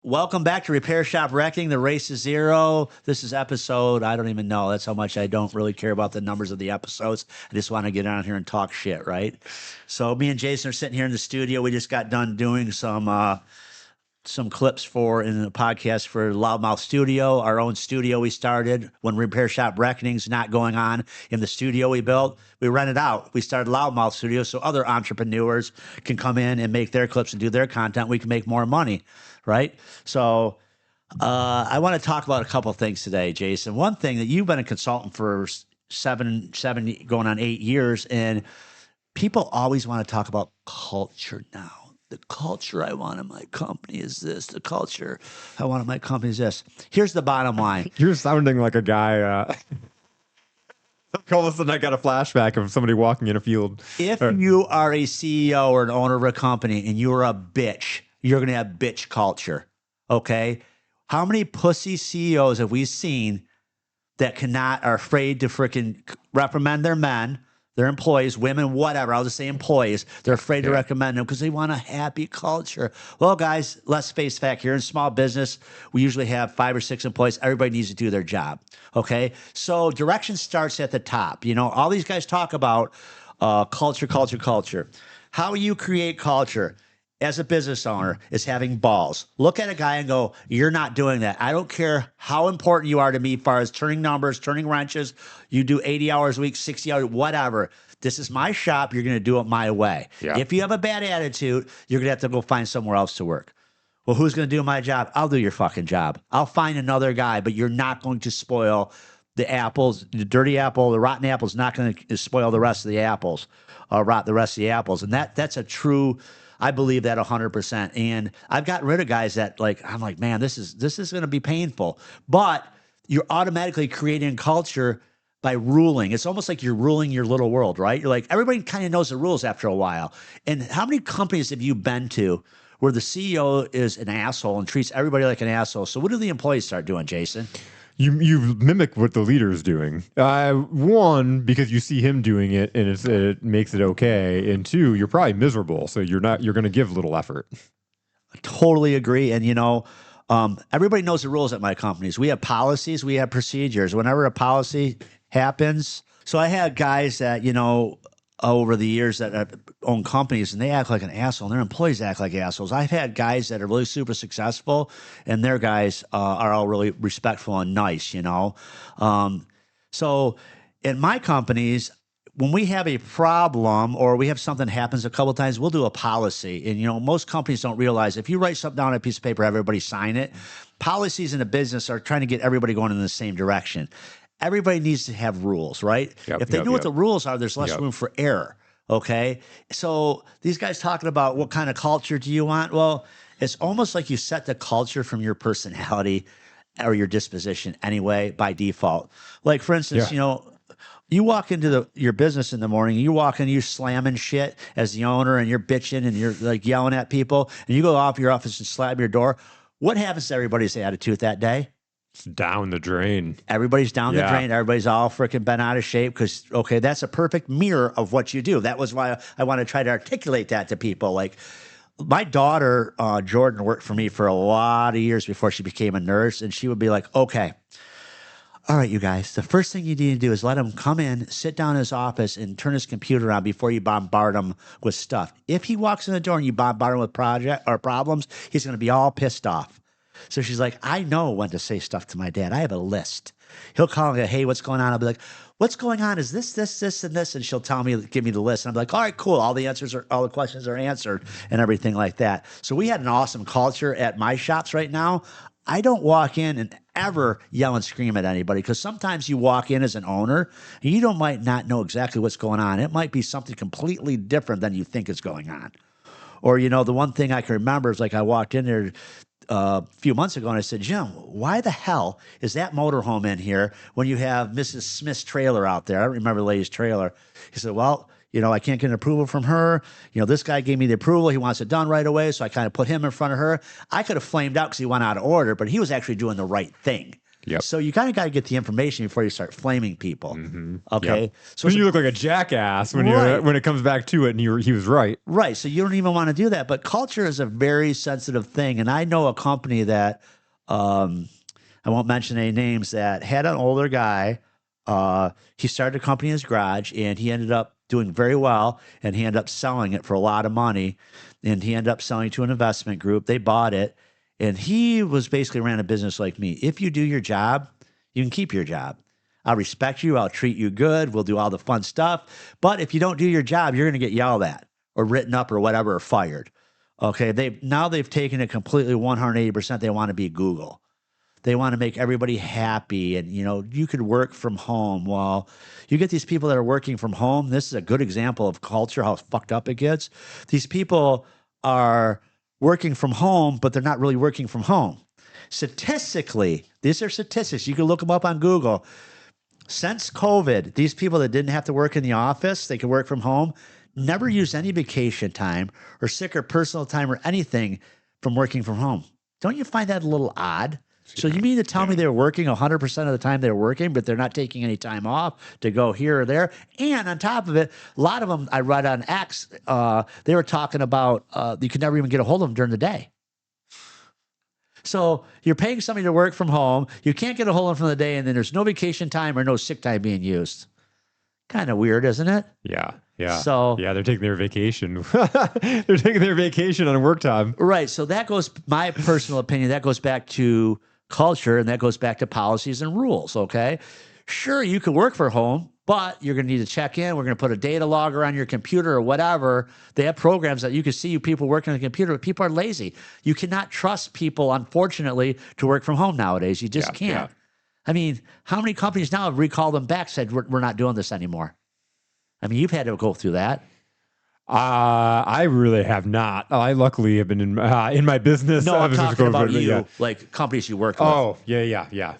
Welcome back to Repair Shop Wrecking. The race is 0. This is episode, I don't even know. That's how much I don't really care about the numbers of the episodes. I just want to get on here and talk shit, right? So me and Jason are sitting here in the studio. We just got done doing some clips in the podcast for Loudmouth Studio, our own studio we started when Repair Shop Reckoning's not going on in the studio we built. We rent it out. We started Loudmouth Studio so other entrepreneurs can come in and make their clips and do their content. We can make more money, right? So I want to talk about a couple of things today, Jason. One thing that you've been a consultant for seven, going on 8 years, and people always want to talk about culture now. The culture I want in my company is this. The culture I want in my company is this. Here's the bottom line. You're sounding like a guy. All of a sudden, I got a flashback of somebody walking in a field. If you are a CEO or an owner of a company and you're a bitch, you're going to have bitch culture, okay? How many pussy CEOs have we seen that are afraid to freaking reprimand their men, their employees, women, whatever. I'll just say employees. They're afraid to recommend them because they want a happy culture. Well, guys, let's face fact. Here in small business, we usually have 5 or 6 employees. Everybody needs to do their job, okay? So direction starts at the top. You know, all these guys talk about culture. How you create culture as a business owner is having balls. Look at a guy and go, you're not doing that. I don't care how important you are to me as far as turning numbers, turning wrenches. You do 80 hours a week, 60 hours, whatever. This is my shop. You're going to do it my way. Yeah. If you have a bad attitude, you're going to have to go find somewhere else to work. Well, who's going to do my job? I'll do your fucking job. I'll find another guy, but you're not going to spoil the apples. The dirty apple, the rotten apple is not going to spoil the rest of the apples, rot the rest of the apples. And that's a true... I believe that 100%. And I've gotten rid of guys that I'm like, man, this is going to be painful. But you're automatically creating culture by ruling. It's almost like you're ruling your little world, right? You're like, everybody kind of knows the rules after a while. And how many companies have you been to where the CEO is an asshole and treats everybody like an asshole? So what do the employees start doing, Jason? You mimic what the leader's doing. One, because you see him doing it and it makes it okay. And 2, you're probably miserable. So you're going to give little effort. I totally agree. And, everybody knows the rules at my companies. We have policies. We have procedures. Whenever a policy happens. So I had guys that, over the years that own companies and they act like an asshole and their employees act like assholes. I've had guys that are really super successful and their guys are all really respectful and nice, So in my companies, when we have a problem or we have something happens a couple of times, we'll do a policy. And, most companies don't realize if you write something down on a piece of paper, everybody sign it. Policies in a business are trying to get everybody going in the same direction. Everybody needs to have rules, right? If they know what the rules are, there's less room for error, okay? So these guys talking about what kind of culture do you want? Well, it's almost like you set the culture from your personality or your disposition anyway by default. Like, for instance, you walk into your business in the morning, you walk in, you're slamming shit as the owner and you're bitching and you're like yelling at people and you go off your office and slam your door. What happens to everybody's attitude that day? Down the drain. Everybody's down the drain. Everybody's all freaking bent out of shape because, okay, that's a perfect mirror of what you do. That was why I want to try to articulate that to people. Like my daughter, Jordan, worked for me for a lot of years before she became a nurse. And she would be like, okay, all right, you guys, the first thing you need to do is let him come in, sit down in his office and turn his computer on before you bombard him with stuff. If he walks in the door and you bombard him with problems, he's going to be all pissed off. So she's like, I know when to say stuff to my dad. I have a list. He'll call and go, hey, what's going on? I'll be like, what's going on? Is this, and this? And she'll give me the list. And I'm like, all right, cool. All the questions are answered and everything like that. So we had an awesome culture at my shops right now. I don't walk in and ever yell and scream at anybody because sometimes you walk in as an owner and you might not know exactly what's going on. It might be something completely different than you think is going on. Or, the one thing I can remember is like I walked in there a few months ago and I said, Jim, why the hell is that motorhome in here when you have Mrs. Smith's trailer out there? I don't remember the lady's trailer. He said, well, I can't get an approval from her. This guy gave me the approval. He wants it done right away. So I kind of put him in front of her. I could have flamed out because he went out of order, but he was actually doing the right thing. Yep. So you kind of got to get the information before you start flaming people. Okay. Yep. So So you look like a jackass when Right. when it comes back to it, and he was right. right. So you don't even want to do that. But culture is a very sensitive thing. And I know a company that I won't mention any names that had an older guy. He started a company in his garage and he ended up doing very well, and he ended up selling it for a lot of money, and he ended up selling to an investment group. They bought it, and he was basically ran a business like me. If you do your job, you can keep your job. I'll respect you. I'll treat you good. We'll do all the fun stuff. But if you don't do your job, you're going to get yelled at or written up or whatever, or fired. Okay. They've taken it completely 180%. They want to be Google. They want to make everybody happy. And, you could work from home. Well, you get these people that are working from home. This is a good example of culture, how fucked up it gets. These people are working from home, but they're not really working from home. Statistically, these are statistics. You can look them up on Google. Since COVID, these people that didn't have to work in the office, they could work from home, never used any vacation time or sick or personal time or anything from working from home. Don't you find that a little odd? So you mean to tell me they're working 100% of the time they're working, but they're not taking any time off to go here or there? And on top of it, a lot of them I read on X, they were talking about you could never even get a hold of them during the day. So you're paying somebody to work from home. You can't get a hold of them from the day, and then there's no vacation time or no sick time being used. Kind of weird, isn't it? Yeah. Yeah. So yeah, they're taking their vacation. They're taking their vacation on work time. Right. So that goes, my personal opinion, that goes back to culture, and that goes back to policies and rules. Okay. Sure, you can work from home, but you're going to need to check in. We're going to put a data logger on your computer or whatever. They have programs that you can see people working on the computer, but people are lazy. You cannot trust people, unfortunately, to work from home nowadays. You just can't. Yeah. I mean, how many companies now have recalled them back, said, we're not doing this anymore? I mean, you've had to go through that. I really have not. I luckily have been in my business. No, I'm talking about you, yeah. like companies you work with. Oh, yeah.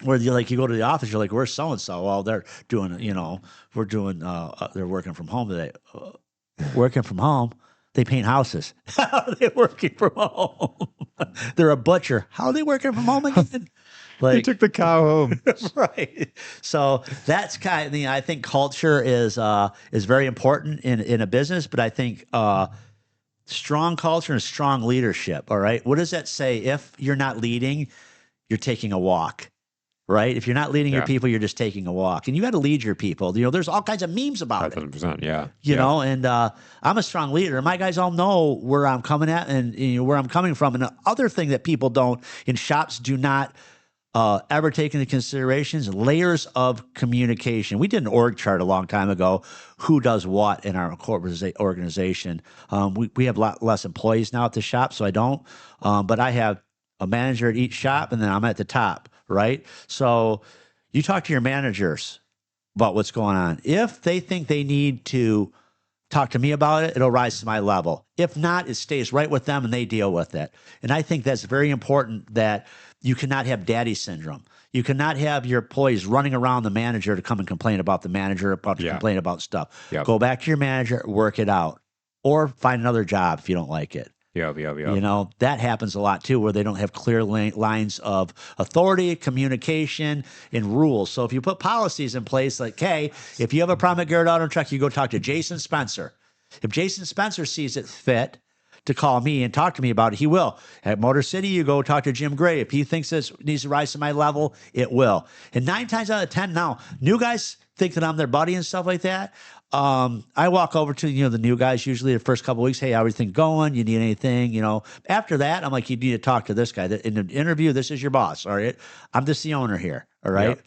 Where you go to the office, you're like, where's so and so? Well, they're doing, we're doing, they're working from home today. Working from home, they paint houses. How are they working from home? They're a butcher. How are they working from home again? They took the cow home. Right. So that's kind of, I think culture is very important in a business, but I think strong culture and strong leadership. All right. What does that say? If you're not leading, you're taking a walk. Right? If you're not leading your people, you're just taking a walk. And you got to lead your people. There's all kinds of memes about 100%, it. yeah. You know, and I'm a strong leader. My guys all know where I'm coming at and where I'm coming from. And the other thing that people don't, in shops, do not ever take into consideration is layers of communication. We did an org chart a long time ago, who does what in our corporate organization. We have a lot less employees now at the shop, so I don't. But I have a manager at each shop, and then I'm at the top. Right? So you talk to your managers about what's going on. If they think they need to talk to me about it, it'll rise to my level. If not, it stays right with them and they deal with it. And I think that's very important, that you cannot have daddy syndrome. You cannot have your employees running around the manager to come and complain about the manager, complain about stuff. Yep. Go back to your manager, work it out, or find another job if you don't like it. Yeah. That happens a lot too, where they don't have clear lines of authority, communication, and rules. So if you put policies in place, like, hey, if you have a problem at Garrett Auto Truck, you go talk to Jason Spencer. If Jason Spencer sees it fit to call me and talk to me about it, he will. At Motor City, you go talk to Jim Gray. If he thinks this needs to rise to my level, it will. And 9 times out of 10 now, new guys think that I'm their buddy and stuff like that. I walk over to, the new guys usually the first couple of weeks. Hey, how everything going? You need anything? After that, I'm like, you need to talk to this guy. In the interview, this is your boss. All right. I'm just the owner here. All right. Yep.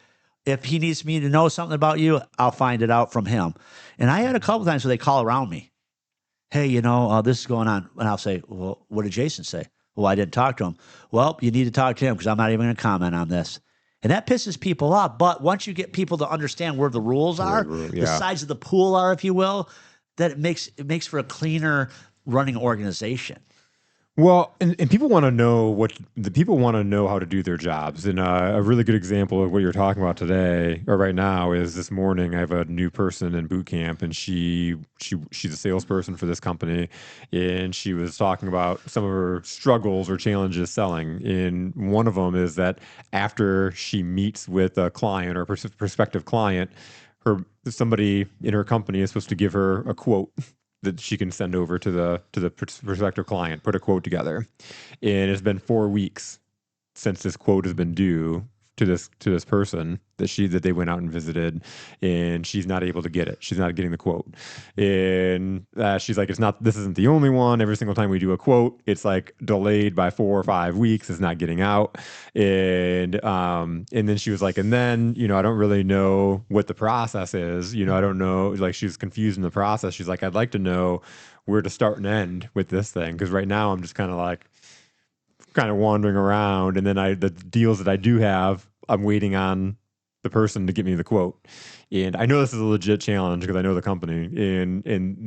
If he needs me to know something about you, I'll find it out from him. And I had a couple times where they call around me. Hey, this is going on. And I'll say, well, what did Jason say? Well, I didn't talk to him. Well, you need to talk to him because I'm not even going to comment on this. And that pisses people off. But once you get people to understand where the rules are, the sides of the pool are, if you will, that it makes for a cleaner running organization. Well, and people want to know what the people want to know how to do their jobs. And a really good example of what you're talking about today or right now is this morning I have a new person in boot camp, and she's a salesperson for this company, and she was talking about some of her struggles or challenges selling. And one of them is that after she meets with a client or prospective client, somebody in her company is supposed to give her a quote that she can send over to the prospective client, put a quote together. And it's been 4 weeks since this quote has been due to this person that they went out and visited, and she's not able to get it. She's not getting the quote, and she's like, this isn't the only one. Every single time we do a quote, it's like delayed by 4 or 5 weeks. It's not getting out, and then she was like, and then I don't really know what the process is. I don't know. Like, she's confused in the process. She's like, I'd like to know where to start and end with this thing, because right now I'm just kind of wandering around, and then the deals that I do have, I'm waiting on the person to get me the quote. And I know this is a legit challenge because I know the company, and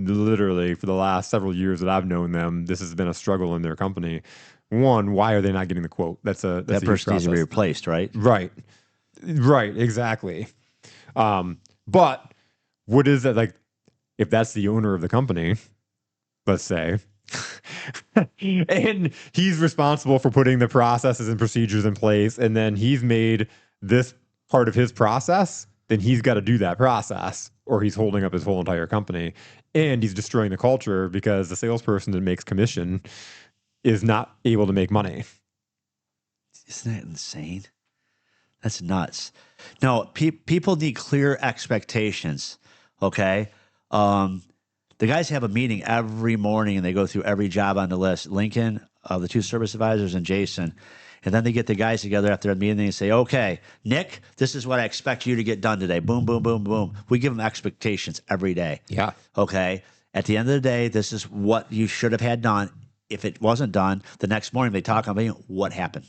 literally for the last several years that I've known them, this has been a struggle in their company. One, why are they not getting the quote? That's That a huge person needs to be process. replaced, right? Right, exactly. But what is that like? If that's the owner of the company, let's say, and he's responsible for putting the processes and procedures in place, and then he's made this part of his process, then he's got to do that process, or he's holding up his whole entire company, and he's destroying the culture because the salesperson that makes commission is not able to make money. Isn't that insane? That's nuts. No, people need clear expectations. Okay. The guys have a meeting every morning, and they go through every job on the list. Lincoln, the two service advisors, and Jason. And then they get the guys together after a meeting, and they say, okay, Nick, this is what I expect you to get done today. Boom, boom, boom, boom. We give them expectations every day. Yeah. Okay. At the end of the day, this is what you should have had done. If it wasn't done, the next morning they talk about what happened.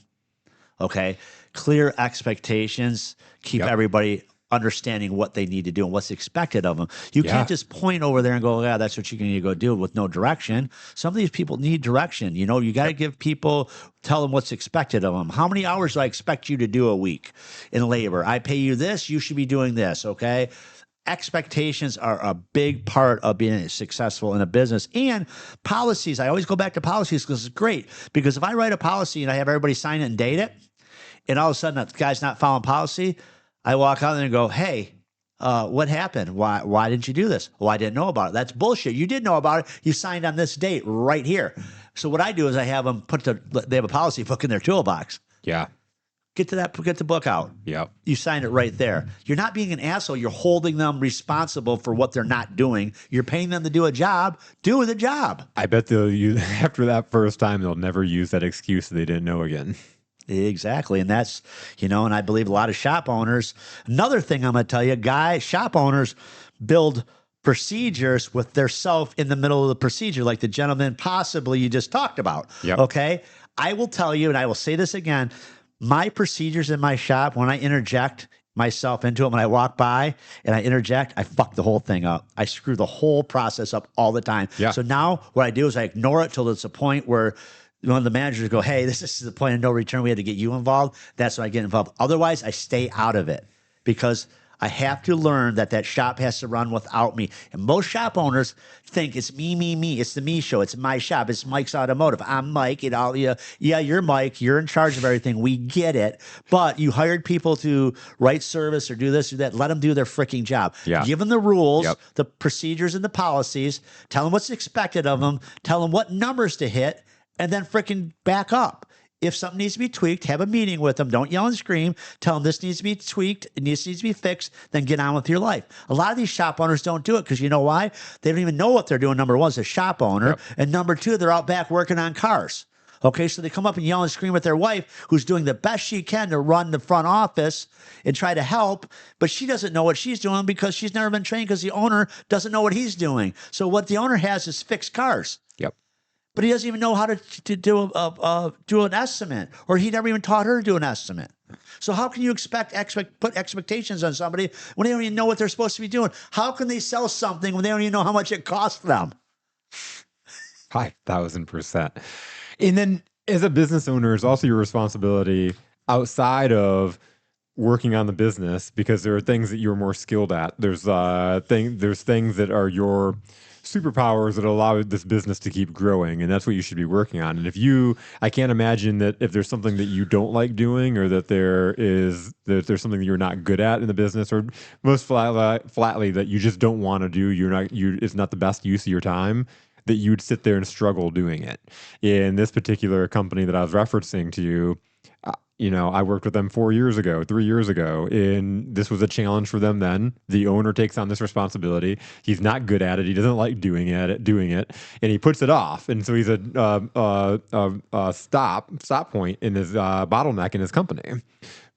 Okay. Clear expectations keep everybody understanding what they need to do and what's expected of them. You can't just point over there and go, yeah, that's what you need to go do with no direction. Some of these people need direction. You got to give people, tell them what's expected of them. How many hours do I expect you to do a week in labor? I pay you this, you should be doing this. Okay. Expectations are a big part of being successful in a business, and policies. I always go back to policies because it's great, because if I write a policy and I have everybody sign it and date it, and all of a sudden that guy's not following policy, I walk out there and go, hey, what happened? Why didn't you do this? Well, I didn't know about it. That's bullshit. You did know about it. You signed on this date right here. So what I do is I have them they have a policy book in their toolbox. Yeah. Get the book out. Yep. You signed it right there. You're not being an asshole. You're holding them responsible for what they're not doing. You're paying them to do a job. Do the job. I bet they'll use, after that first time, they'll never use that excuse that they didn't know again. Exactly. And that's, and I believe a lot of shop owners, another thing I'm going to tell you, shop owners build procedures with their self in the middle of the procedure, like the gentleman possibly you just talked about. Yep. Okay. I will tell you, and I will say this again, my procedures in my shop, when I interject myself into it, when I walk by and I interject, I fuck the whole thing up. I screw the whole process up all the time. Yeah. So now what I do is I ignore it till it's a point where one of the managers go, hey, this is the point of no return. We had to get you involved. That's when I get involved. Otherwise, I stay out of it because I have to learn that shop has to run without me. And most shop owners think it's me, me, me. It's the me show. It's my shop. It's Mike's Automotive. I'm Mike. Yeah, you're Mike. You're in charge of everything. We get it. But you hired people to write service or do this or that. Let them do their freaking job. Yeah. Give them the rules, the procedures, and the policies. Tell them what's expected of them. Tell them what numbers to hit. And then freaking back up. If something needs to be tweaked, have a meeting with them. Don't yell and scream. Tell them this needs to be tweaked. This needs to be fixed. Then get on with your life. A lot of these shop owners don't do it because you know why? They don't even know what they're doing. Number one, is a shop owner. Yep. And number two, they're out back working on cars. Okay, so they come up and yell and scream at their wife, who's doing the best she can to run the front office and try to help, but she doesn't know what she's doing because she's never been trained because the owner doesn't know what he's doing. So what the owner has is fixed cars. Yep. But he doesn't even know how to do an estimate, or he never even taught her to do an estimate. So how can you put expectations on somebody when they don't even know what they're supposed to be doing? How can they sell something when they don't even know how much it costs them? 5,000%. And then as a business owner, it's also your responsibility outside of working on the business, because there are things that you're more skilled at. There's things that are your superpowers that allow this business to keep growing, and that's what you should be working on. And I can't imagine that if there's something that you don't like doing, or that there's something that you're not good at in the business, or most flatly that you just don't want to do, it's not the best use of your time, that you'd sit there and struggle doing it. In this particular company that I was referencing to you, I worked with them 3 years ago, and this was a challenge for them then. The owner takes on this responsibility. He's not good at it. He doesn't like doing it, and he puts it off. And so he's a stop point in his bottleneck in his company.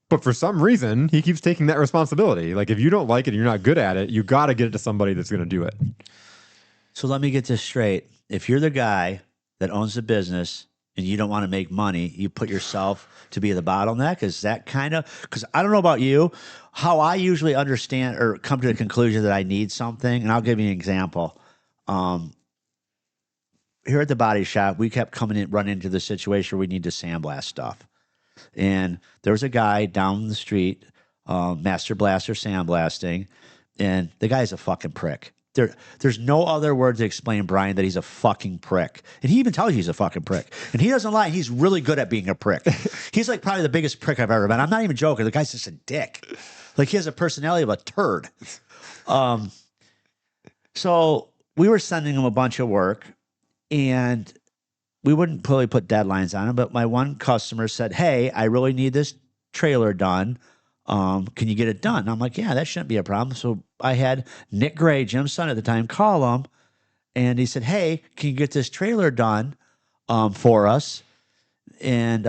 But for some reason, he keeps taking that responsibility. Like, if you don't like it and you're not good at it, you got to get it to somebody that's going to do it. So let me get this straight. If you're the guy that owns the business and you don't want to make money, you put yourself to be the bottleneck? Is that kind of, because I don't know about you, how I usually understand or come to the conclusion that I need something, and I'll give you an example. Here at the body shop, we kept running into the situation where we need to sandblast stuff. And there was a guy down the street, master blaster sandblasting, and the guy's a fucking prick. There's no other word to explain Brian that he's a fucking prick. And he even tells you he's a fucking prick. And he doesn't lie. He's really good at being a prick. He's like probably the biggest prick I've ever met. I'm not even joking. The guy's just a dick. Like, he has a personality of a turd. So we were sending him a bunch of work, and we wouldn't really put deadlines on him. But my one customer said, "Hey, I really need this trailer done. Can you get it done?" And I'm like, "Yeah, that shouldn't be a problem." So I had Nick Gray, Jim's son at the time, call him, and he said, "Hey, can you get this trailer done for us? And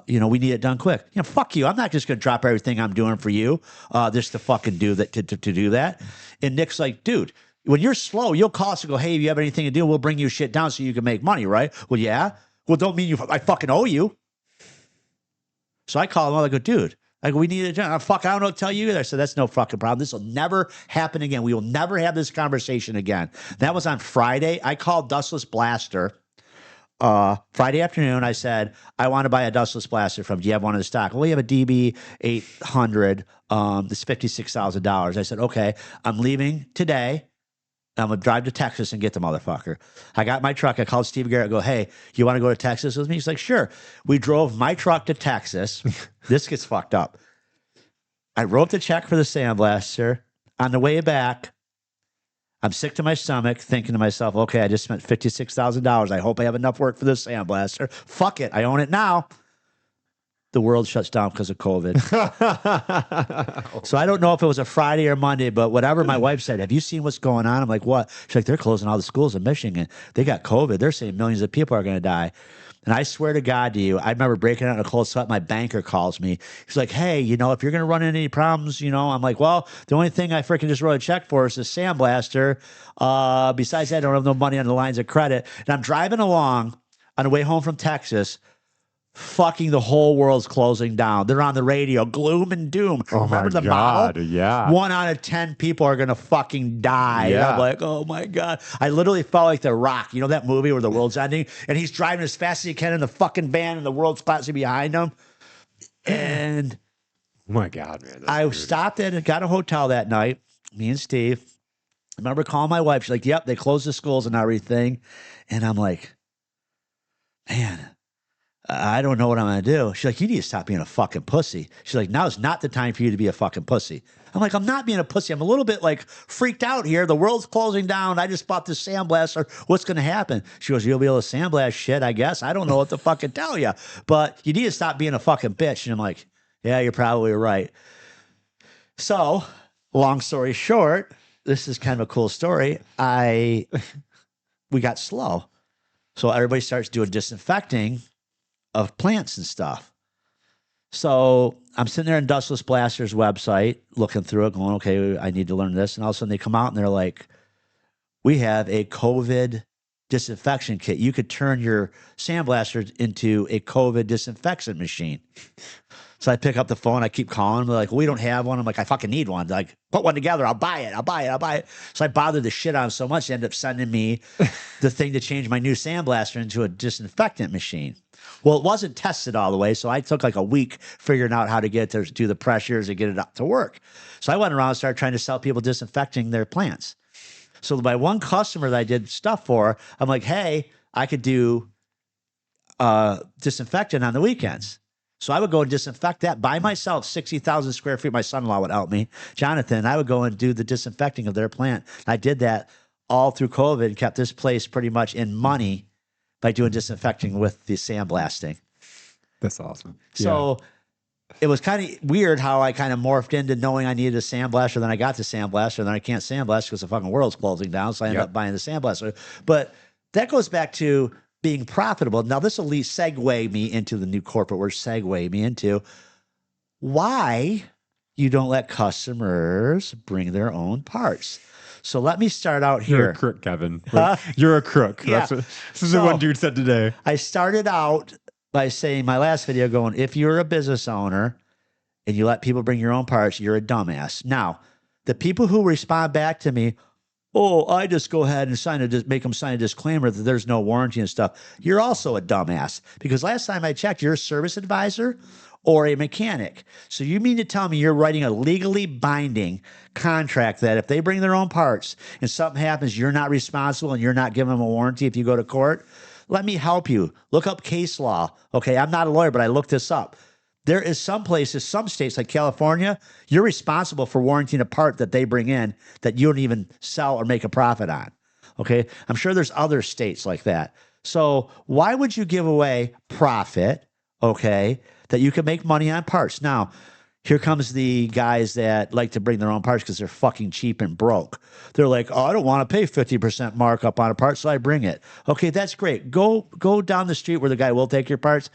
we need it done quick." Fuck you. I'm not just gonna drop everything I'm doing for you just to fucking do that to do that. And Nick's like, "Dude, when you're slow, you'll call us and go, 'Hey, if you have anything to do, we'll bring you shit down so you can make money,' right?" "Well, yeah." "Well, don't mean I fucking owe you." So I call him. I go, "Dude, we need it done." "Fuck, I don't know what to tell you either." I said, "That's no fucking problem. This will never happen again. We will never have this conversation again." That was on Friday. I called Dustless Blaster Friday afternoon. I said, "I want to buy a Dustless Blaster from, do you have one in the stock?" "Well, we have a DB 800. It's $56,000. I said, "Okay, I'm leaving today. I'm going to drive to Texas and get the motherfucker." I got my truck. I called Steve Garrett. Go, "Hey, you want to go to Texas with me?" He's like, "Sure." We drove my truck to Texas. This gets fucked up. I wrote the check for the sandblaster. On the way back, I'm sick to my stomach, thinking to myself, okay, I just spent $56,000. I hope I have enough work for this sandblaster. Fuck it. I own it now. The world shuts down because of COVID. So I don't know if it was a Friday or Monday, but whatever. My wife said, "Have you seen what's going on?" I'm like, "What?" She's like, "They're closing all the schools in Michigan. They got COVID. They're saying millions of people are going to die." And I swear to God to you, I remember breaking out in a cold sweat. My banker calls me. He's like, "Hey, if you're going to run into any problems, I'm like, "Well, the only thing I freaking just wrote a check for is the sandblaster. Besides that, I don't have no money on the lines of credit." And I'm driving along on the way home from Texas. Fucking the whole world's closing down. They're on the radio, gloom and doom. Oh, remember my the God, model? yeah. 1 out of 10 people are gonna fucking die. Yeah. And I'm like, oh my God. I literally felt like The Rock. You know that movie where the world's ending and he's driving as fast as he can in the fucking van and the world's passing behind him. And oh my God, man. I stopped at and got a hotel that night. Me and Steve. I remember calling my wife. She's like, "Yep, they closed the schools and everything." And I'm like, man, I don't know what I'm going to do. She's like, "You need to stop being a fucking pussy." She's like, "Now's not the time for you to be a fucking pussy." I'm like, "I'm not being a pussy. I'm a little bit like freaked out here. The world's closing down. I just bought this sandblaster. What's going to happen?" She goes, "You'll be able to sandblast shit, I guess. I don't know what to fucking tell you, but you need to stop being a fucking bitch." And I'm like, "Yeah, you're probably right." So long story short, this is kind of a cool story. We got slow. So everybody starts doing disinfecting of plants and stuff. So I'm sitting there on Dustless Blaster's website, looking through it, going, okay, I need to learn this. And all of a sudden they come out and they're like, "We have a COVID disinfection kit. You could turn your sandblaster into a COVID disinfection machine. So I pick up the phone. I keep calling. They're like, we don't have one. I'm like, I fucking need one. They're like, put one together. I'll buy it. I'll buy it. I'll buy it. So I bothered the shit out of them so much. They ended up sending me the thing to change my new sandblaster into a disinfectant machine. Well, it wasn't tested all the way. So I took like a week figuring out how to get it to do the pressures and get it up to work. So I went around and started trying to sell people disinfecting their plants. So my one customer that I did stuff for, I'm like, hey, I could do disinfectant on the weekends. So I would go and disinfect that by myself, 60,000 square feet. My son-in-law would help me, Jonathan. I would go and do the disinfecting of their plant. I did that all through COVID and kept this place pretty much in money by doing disinfecting with the sandblasting. That's awesome. So it was kind of weird how I kind of morphed into knowing I needed a sandblaster. Then I got the sandblaster. Then I can't sandblast because the fucking world's closing down. So I ended up buying the sandblaster. But that goes back to being profitable. Now, this will segue me into the new corporate word, segue me into why you don't let customers bring their own parts. So let me start out here. You're a crook, Kevin. You're a crook. Yeah. That's what, this is what one dude said today. I started out by saying my last video going, if you're a business owner and you let people bring your own parts, you're a dumbass. Now, the people who respond back to me, oh, I just go ahead and make them sign a disclaimer that there's no warranty and stuff. You're also a dumbass because last time I checked, you're a service advisor or a mechanic. So you mean to tell me you're writing a legally binding contract that if they bring their own parts and something happens, you're not responsible and you're not giving them a warranty if you go to court? Let me help you. Look up case law. Okay, I'm not a lawyer, but I looked this up. There is some places, some states like California, you're responsible for warranting a part that they bring in that you don't even sell or make a profit on. Okay. I'm sure there's other states like that. So why would you give away profit, okay, that you can make money on parts? Now, here comes the guys that like to bring their own parts because they're fucking cheap and broke. They're like, oh, I don't want to pay 50% markup on a part, so I bring it. Okay, that's great. Go down the street where the guy will take your parts.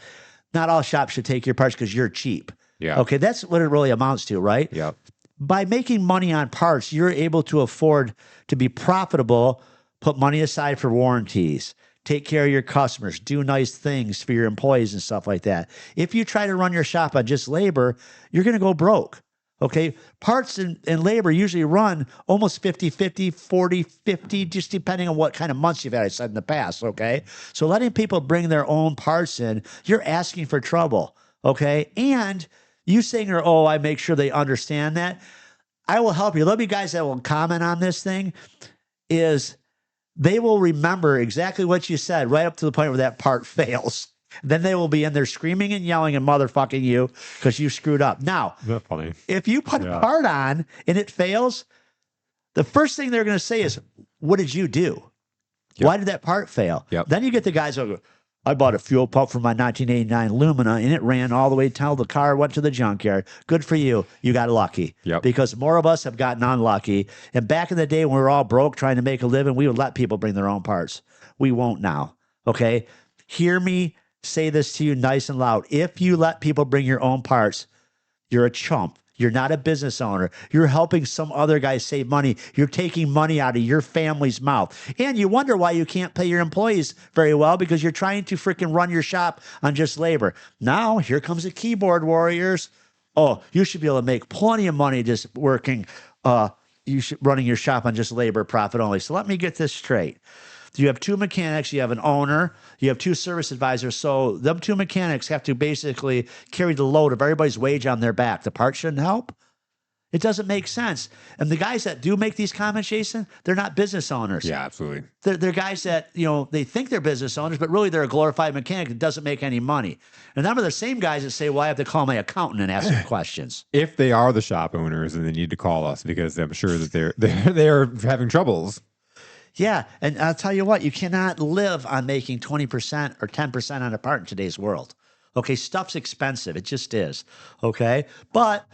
Not all shops should take your parts because you're cheap. Yeah. Okay, that's what it really amounts to, right? Yeah. By making money on parts, you're able to afford to be profitable, put money aside for warranties, take care of your customers, do nice things for your employees and stuff like that. If you try to run your shop on just labor, you're going to go broke. Okay, parts and labor usually run almost 50-50, 40-50, just depending on what kind of months you've had, I said in the past, okay? So letting people bring their own parts in, you're asking for trouble, okay? And you saying, oh, I make sure they understand that. I will help you. There'll be guys that will comment on this thing is they will remember exactly what you said right up to the point where that part fails. Then they will be in there screaming and yelling and motherfucking you because you screwed up. Now, that's funny. If you put a part on and it fails, the first thing they're going to say is, what did you do? Yep. Why did that part fail? Yep. Then you get the guys who go, I bought a fuel pump for my 1989 Lumina and it ran all the way till the car went to the junkyard. Good for you. You got lucky. Yep. Because more of us have gotten unlucky. And back in the day when we were all broke trying to make a living, we would let people bring their own parts. We won't now. Okay? Hear me say this to you nice and loud. If you let people bring your own parts, you're a chump. You're not a business owner. You're helping some other guy save money. You're taking money out of your family's mouth. And you wonder why you can't pay your employees very well because you're trying to freaking run your shop on just labor. Now, here comes the keyboard warriors. Oh, you should be able to make plenty of money just working, running your shop on just labor profit only. So let me get this straight. You have two mechanics, you have an owner, you have two service advisors. So them two mechanics have to basically carry the load of everybody's wage on their back. The part shouldn't help. It doesn't make sense. And the guys that do make these comments, Jason, they're not business owners. Yeah, absolutely. They're guys that, they think they're business owners, but really they're a glorified mechanic that doesn't make any money. And them are the same guys that say, well, I have to call my accountant and ask them questions. If they are the shop owners, then they need to call us because I'm sure that they're having troubles. Yeah, and I'll tell you what, you cannot live on making 20% or 10% on a part in today's world. Okay, stuff's expensive. It just is. Okay, but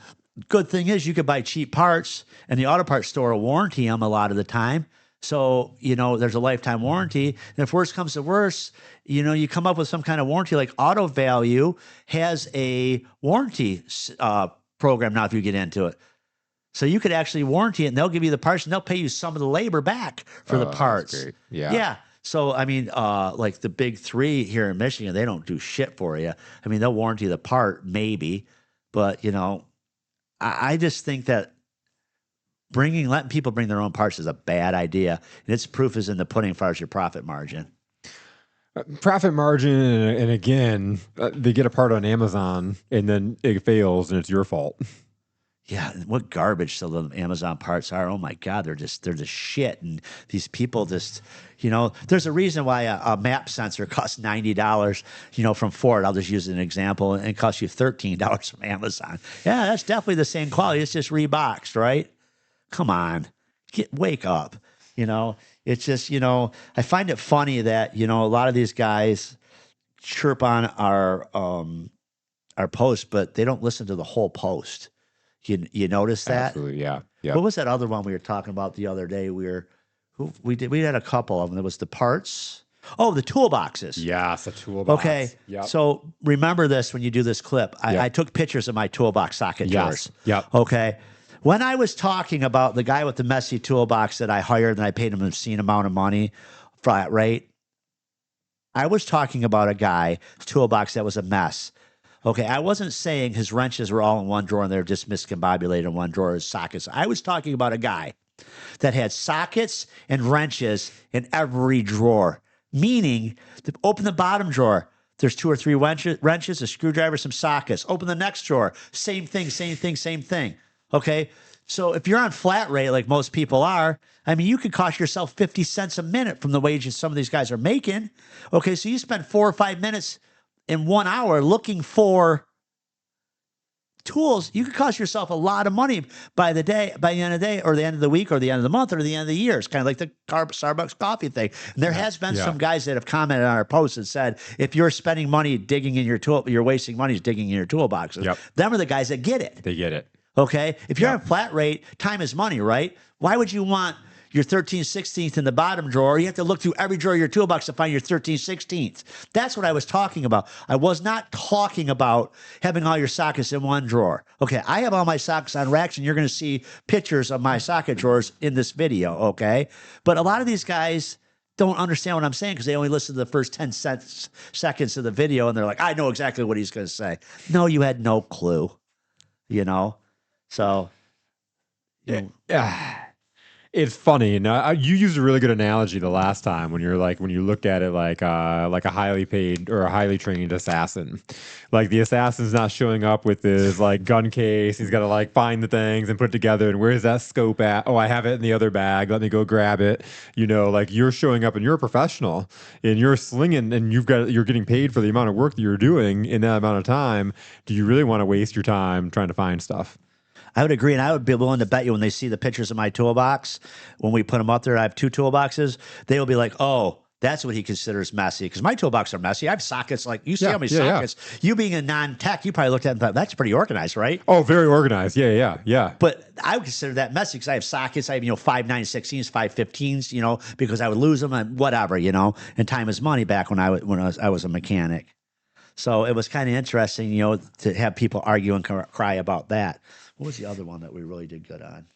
good thing is you could buy cheap parts, and the auto parts store will warranty them a lot of the time. So, there's a lifetime warranty. And if worse comes to worse, you come up with some kind of warranty, like Auto Value has a warranty program now if you get into it. So you could actually warranty it, and they'll give you the parts, and they'll pay you some of the labor back for the parts. That's great. Yeah. Yeah. So, I mean, like the big three here in Michigan, they don't do shit for you. I mean, they'll warranty the part, maybe, but I just think that letting people bring their own parts is a bad idea, and its proof is in the pudding as far as your profit margin. Profit margin, and again, they get a part on Amazon, and then it fails, and it's your fault. Yeah, what garbage some of the Amazon parts are. Oh my God, they're just shit. And these people just, there's a reason why a map sensor costs $90, from Ford. I'll just use an example, and it costs you $13 from Amazon. Yeah, that's definitely the same quality. It's just reboxed, right? Come on, wake up. It's just, I find it funny that, a lot of these guys chirp on our post, but they don't listen to the whole post. You notice that? Absolutely, yeah. What was that other one we were talking about the other day? We had a couple of them. There was the parts. Oh, the toolboxes. Yes, a toolbox. Okay. Yep. So remember this when you do this clip. I took pictures of my toolbox socket drawers. Yep. Okay. When I was talking about the guy with the messy toolbox that I hired and I paid him an obscene amount of money, flat rate, I was talking about a guy's toolbox that was a mess. Okay, I wasn't saying his wrenches were all in one drawer and they're just miscombobulated in one drawer as sockets. I was talking about a guy that had sockets and wrenches in every drawer, meaning to open the bottom drawer, there's 2 or 3 wrenches, a screwdriver, some sockets. Open the next drawer, same thing. Okay, so if you're on flat rate like most people are, I mean, you could cost yourself 50 cents a minute from the wages some of these guys are making. Okay, so you spend 4 or 5 minutes in 1 hour looking for tools, you could cost yourself a lot of money by the end of the day, or the end of the week, or the end of the month, or the end of the year. It's kind of like the Starbucks coffee thing. And there has been some guys that have commented on our posts and said, if you're spending money digging in your tool, you're wasting money digging in your toolboxes. Yep. Them are the guys that get it. They get it. Okay? If you're on flat rate, time is money, right? Why would you want your 13/16 in the bottom drawer? You have to look through every drawer of your toolbox to find your 13/16. That's what I was talking about. I was not talking about having all your sockets in one drawer. Okay, I have all my sockets on racks, and you're going to see pictures of my socket drawers in this video, okay? But a lot of these guys don't understand what I'm saying because they only listen to the first 10 seconds of the video, and they're like, I know exactly what he's going to say. No, you had no clue, So, It's funny. Now, you used a really good analogy the last time when you looked at it like a highly paid or a highly trained assassin. Like the assassin's not showing up with his like gun case. He's got to like find the things and put it together. And where's that scope at? Oh, I have it in the other bag. Let me go grab it. Like you're showing up and you're a professional and you're slinging and you're getting paid for the amount of work that you're doing in that amount of time. Do you really want to waste your time trying to find stuff? I would agree, and I would be willing to bet you when they see the pictures of my toolbox, when we put them up there, I have 2 toolboxes, they will be like, oh, that's what he considers messy, because my toolboxes are messy. I have sockets, like, you see how many sockets. You being a non-tech, you probably looked at it and thought, that's pretty organized, right? Oh, very organized. Yeah. But I would consider that messy because I have sockets. I have, 5 9/16s, 5 15s, because I would lose them and whatever, and time is money back when I was a mechanic. So it was kind of interesting, to have people argue and cry about that. What was the other one that we really did good on?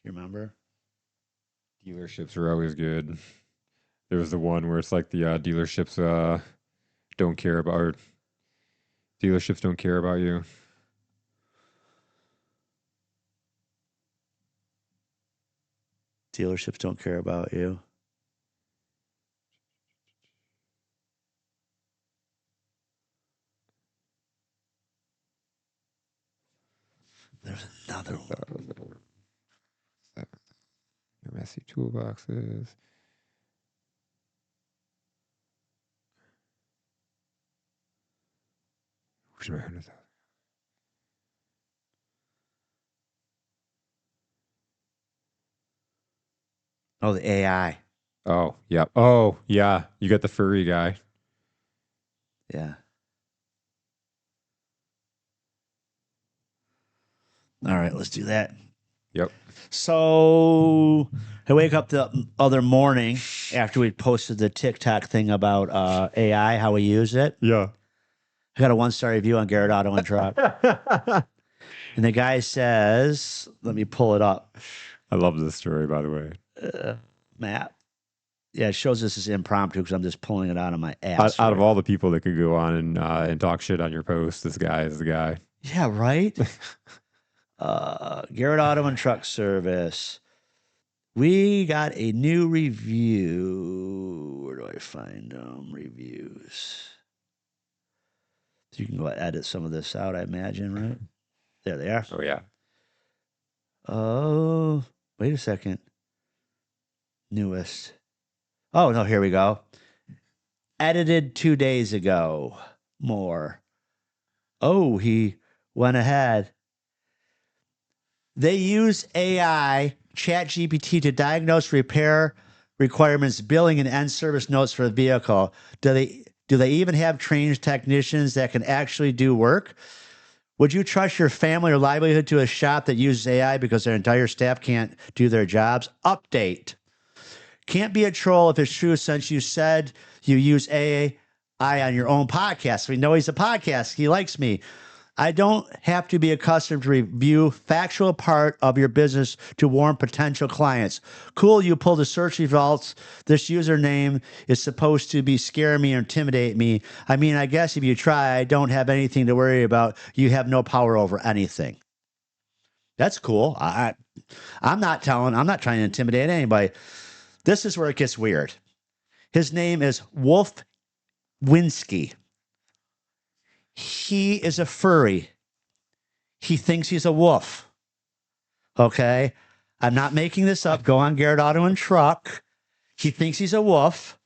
You remember? Dealerships are always good. There was the one where it's like the dealerships don't care about you. Dealerships don't care about you. There's another one. Messy toolboxes. Where's my 100,000? Oh, the AI. Oh, yeah. Oh, yeah. You got the furry guy. Yeah. All right, let's do that. Yep. So I wake up the other morning after we posted the TikTok thing about AI, how we use it. Yeah. I got a 1-star review on Garrett Auto and Truck. And the guy says, let me pull it up. I love this story, by the way. Matt. Yeah, it shows this is impromptu because I'm just pulling it out of my ass. Out of all the people that could go on and talk shit on your post, this guy is the guy. Yeah, right? Garrett Auto and Truck Service. We got a new review. Where do I find reviews? So you can go edit some of this out, I imagine, right? There they are. Oh yeah. Oh, wait a second. Newest. Oh, no, here we go. Edited 2 days ago. More. Oh, he went ahead. They use AI, ChatGPT, to diagnose repair requirements, billing, and end service notes for the vehicle. Do they even have trained technicians that can actually do work? Would you trust your family or livelihood to a shop that uses AI because their entire staff can't do their jobs? Update. Can't be a troll if it's true, since you said you use AI on your own podcast. We know he's a podcast. He likes me. I don't have to be accustomed to review factual part of your business to warn potential clients. Cool, you pull the search results. This username is supposed to be scare me or intimidate me. I mean, I guess if you try, I don't have anything to worry about. You have no power over anything. That's cool. I'm not trying to intimidate anybody. This is where it gets weird. His name is Wolf Winsky. He is a furry. He thinks he's a wolf. Okay? I'm not making this up. Go on Garrett Auto and Truck. He thinks he's a wolf.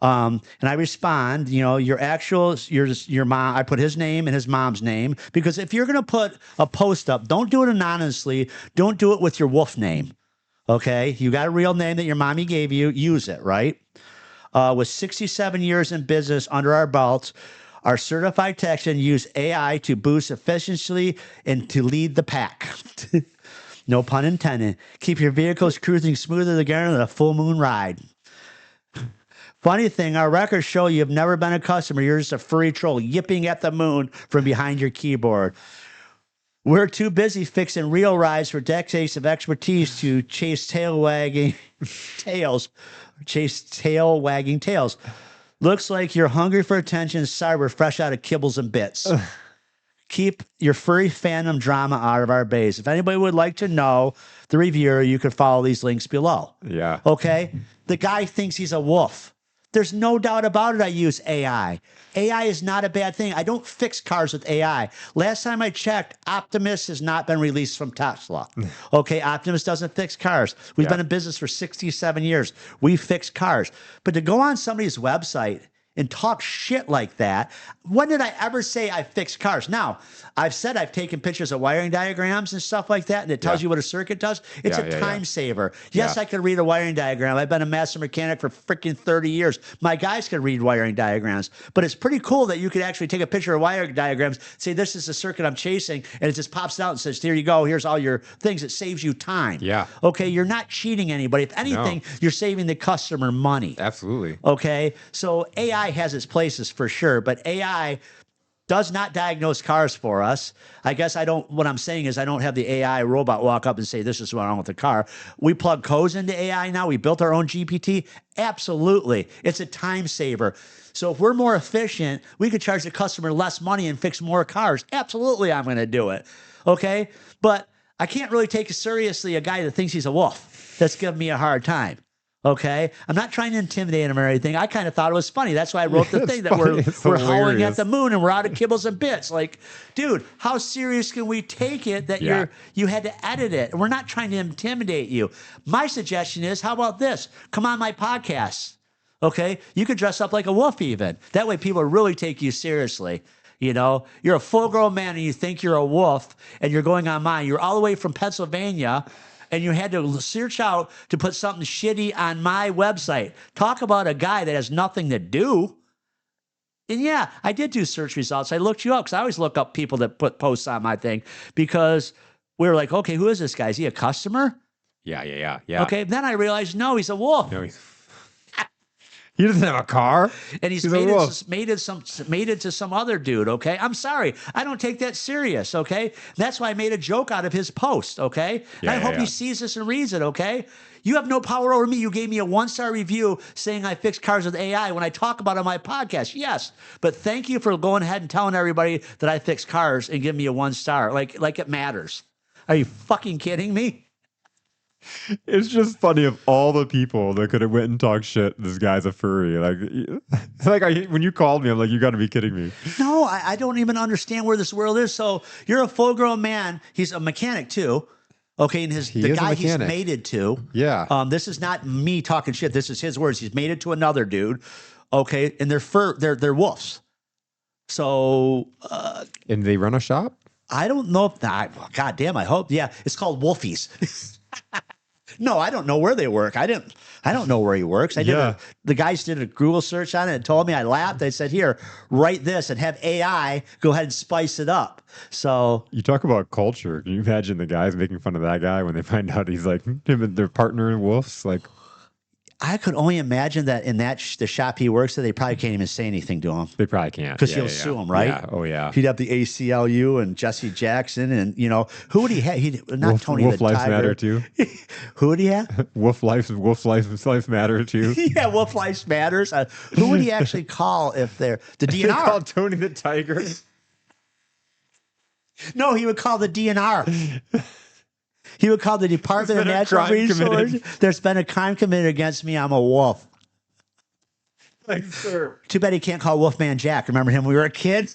And I respond, your mom, I put his name and his mom's name, because if you're going to put a post up, don't do it anonymously. Don't do it with your wolf name. Okay? You got a real name that your mommy gave you. Use it, right? With 67 years in business under our belts, our certified technicians use AI to boost efficiency and to lead the pack. No pun intended. Keep your vehicles cruising smoother again than a full moon ride. Funny thing, our records show you've never been a customer. You're just a furry troll yipping at the moon from behind your keyboard. We're too busy fixing real rides for decades of expertise to chase tail wagging tails. Looks like you're hungry for attention. Sorry, we're fresh out of kibbles and bits. Keep your furry fandom drama out of our base. If anybody would like to know the reviewer, you can follow these links below. Yeah. Okay? The guy thinks he's a wolf. There's no doubt about it. I use AI. AI is not a bad thing. I don't fix cars with AI. Last time I checked, Optimus has not been released from Tesla. Okay, Optimus doesn't fix cars. We've been in business for 67 years. We fix cars. But to go on somebody's website and talk shit like that, when did I ever say I fix cars? Now, I've said I've taken pictures of wiring diagrams and stuff like that, and it tells you what a circuit does. It's a time saver. Yes, I can read a wiring diagram. I've been a master mechanic for freaking 30 years. My guys can read wiring diagrams. But it's pretty cool that you could actually take a picture of wiring diagrams, say this is the circuit I'm chasing, and it just pops out and says, there you go, here's all your things. It saves you time. Yeah. Okay, you're not cheating anybody. If anything, you're saving the customer money. Absolutely. Okay, so AI has its places for sure, but AI does not diagnose cars for us. I guess what I'm saying is I don't have the AI robot walk up and say, this is what's wrong with the car. We plug codes into AI now. We built our own GPT. Absolutely. It's a time saver. So if we're more efficient, we could charge the customer less money and fix more cars. Absolutely, I'm going to do it. Okay? But I can't really take seriously a guy that thinks he's a wolf that's giving me a hard time. Okay, I'm not trying to intimidate him or anything. I kind of thought it was funny. That's why I wrote the thing that we're howling at the moon and we're out of kibbles and bits. Like, dude, how serious can we take it that you had to edit it? We're not trying to intimidate you. My suggestion is, how about this? Come on my podcast. Okay, you could dress up like a wolf even. That way, people really take you seriously. You know, you're a full-grown man and you think you're a wolf, and you're going on mine. You're all the way from Pennsylvania. And you had to search out to put something shitty on my website. Talk about a guy that has nothing to do. And yeah, I did do search results. I looked you up because I always look up people that put posts on my thing, because we were like, okay, who is this guy? Is he a customer? Yeah. Okay, then I realized, no, he's a wolf. No, He doesn't have a car. And he's a wolf. made it to some other dude, okay? I'm sorry. I don't take that serious, okay? That's why I made a joke out of his post, okay? And I hope he sees this and reads it, okay? You have no power over me. You gave me a 1-star review saying I fix cars with AI when I talk about it on my podcast. Yes. But thank you for going ahead and telling everybody that I fix cars and giving me a 1-star. Like it matters. Are you fucking kidding me? It's just funny of all the people that could have went and talked shit. This guy's a furry. When you called me, I'm like, you got to be kidding me. No, I don't even understand where this world is. So you're a full-grown man. He's a mechanic too. Okay, and the guy he's mated to. Yeah. This is not me talking shit. This is his words. He's mated to another dude. Okay, and they're wolves. So. And they run a shop? I don't know if that. God damn, I hope. Yeah, it's called Wolfies. No, I don't know where they work. I don't know where he works. The guys did a Google search on it and told me. I laughed. They said, "Here, write this and have AI go ahead and spice it up." So you talk about culture. Can you imagine the guys making fun of that guy when they find out he's like him and their partner in wolves? Like, I could only imagine that in the shop he works at, they probably can't even say anything to him. They probably can't because he'll sue him, right? Yeah. Oh yeah. He'd have the ACLU and Jesse Jackson, and who would he have? Tony Wolf the Lives Tiger. Matter too. Who would he have? Wolf Lives Matter too. Yeah, Wolf Lives Matters. Who would he actually call if they're the DNR? They call Tony the Tiger. No, he would call the DNR. He would call the Department of Natural Resources. There's been a crime committed against me. I'm a wolf. Like, sir. Too bad he can't call Wolfman Jack. Remember him when we were a kid?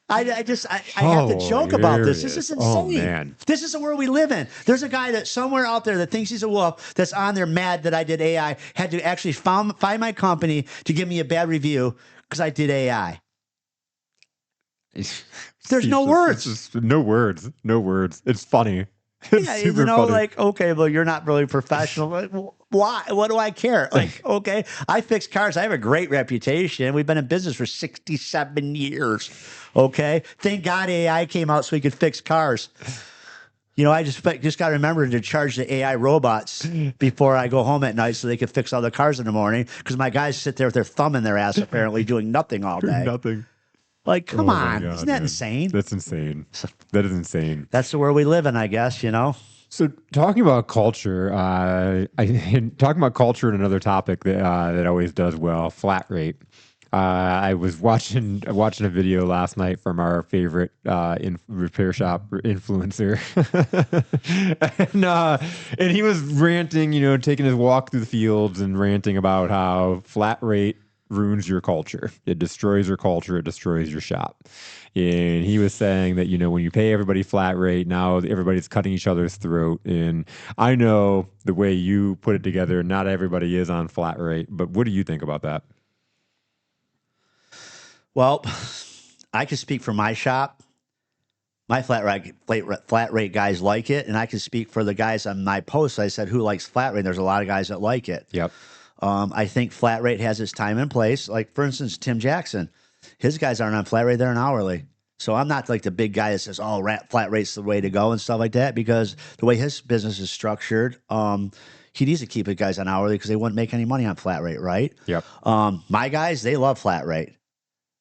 I have to joke about this. This is insane. Oh, man. This is the world we live in. There's a guy that somewhere out there that thinks he's a wolf that's on there mad that I did AI, had to actually find my company to give me a bad review because I did AI. There's no words. No words. It's funny. It's funny. Like, okay, well, you're not really professional. Like, why? What do I care? Like, okay, I fix cars. I have a great reputation. We've been in business for 67 years. Okay, thank God AI came out so we could fix cars. I just got to remember to charge the AI robots before I go home at night so they can fix all the cars in the morning because my guys sit there with their thumb in their ass apparently doing nothing all day. Nothing. Like, come on. God, isn't that insane? That's insane. That is insane. That's the world we live in, I guess, So talking about culture, talking about culture and another topic that always does well, flat rate. I was watching a video last night from our favorite repair shop influencer, and he was ranting, taking his walk through the fields and ranting about how flat rate ruins your culture. It destroys your culture. It destroys your shop. And he was saying that, when you pay everybody flat rate, now everybody's cutting each other's throat. And I know the way you put it together, not everybody is on flat rate. But what do you think about that? Well, I can speak for my shop. My flat rate guys like it. And I can speak for the guys on my post. I said, who likes flat rate? There's a lot of guys that like it. Yep. I think flat rate has its time and place. Like, for instance, Tim Jackson, his guys aren't on flat rate, they're on hourly. So I'm not like the big guy that says, oh, flat rate's the way to go and stuff like that, because the way his business is structured, he needs to keep his guys on hourly because they wouldn't make any money on flat rate, right? Yep. My guys, they love flat rate.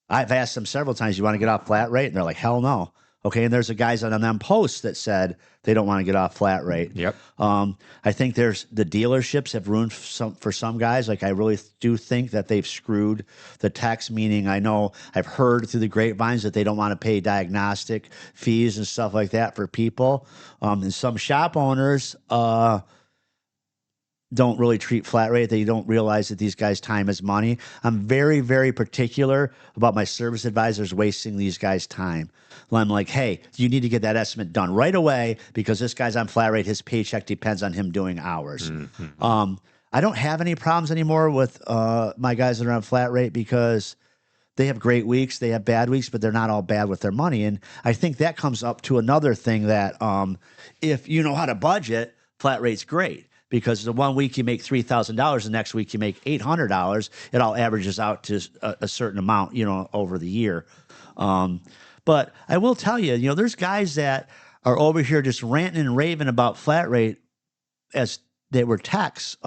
I've asked them several times, you want to get off flat rate? And they're like, hell no. Okay, and there's the guys on them posts that said they don't want to get off flat rate. Yep. I think there's the dealerships have ruined for some guys. Like, I really do think that they've screwed the techs, meaning I know I've heard through the grapevines that they don't want to pay diagnostic fees and stuff like that for people. And some shop owners don't really treat flat rate. They don't realize that these guys' time is money. I'm very, very particular about my service advisors wasting these guys' time. I'm like, hey, you need to get that estimate done right away because this guy's on flat rate. His paycheck depends on him doing hours. Mm-hmm. I don't have any problems anymore with my guys that are on flat rate because they have great weeks, they have bad weeks, but they're not all bad with their money. And I think that comes up to another thing that if you know how to budget, flat rate's great. Because the one week you make $3,000, the next week you make $800. It all averages out to a certain amount, over the year. But I will tell you, there's guys that are over here just ranting and raving about flat rate as they were techs.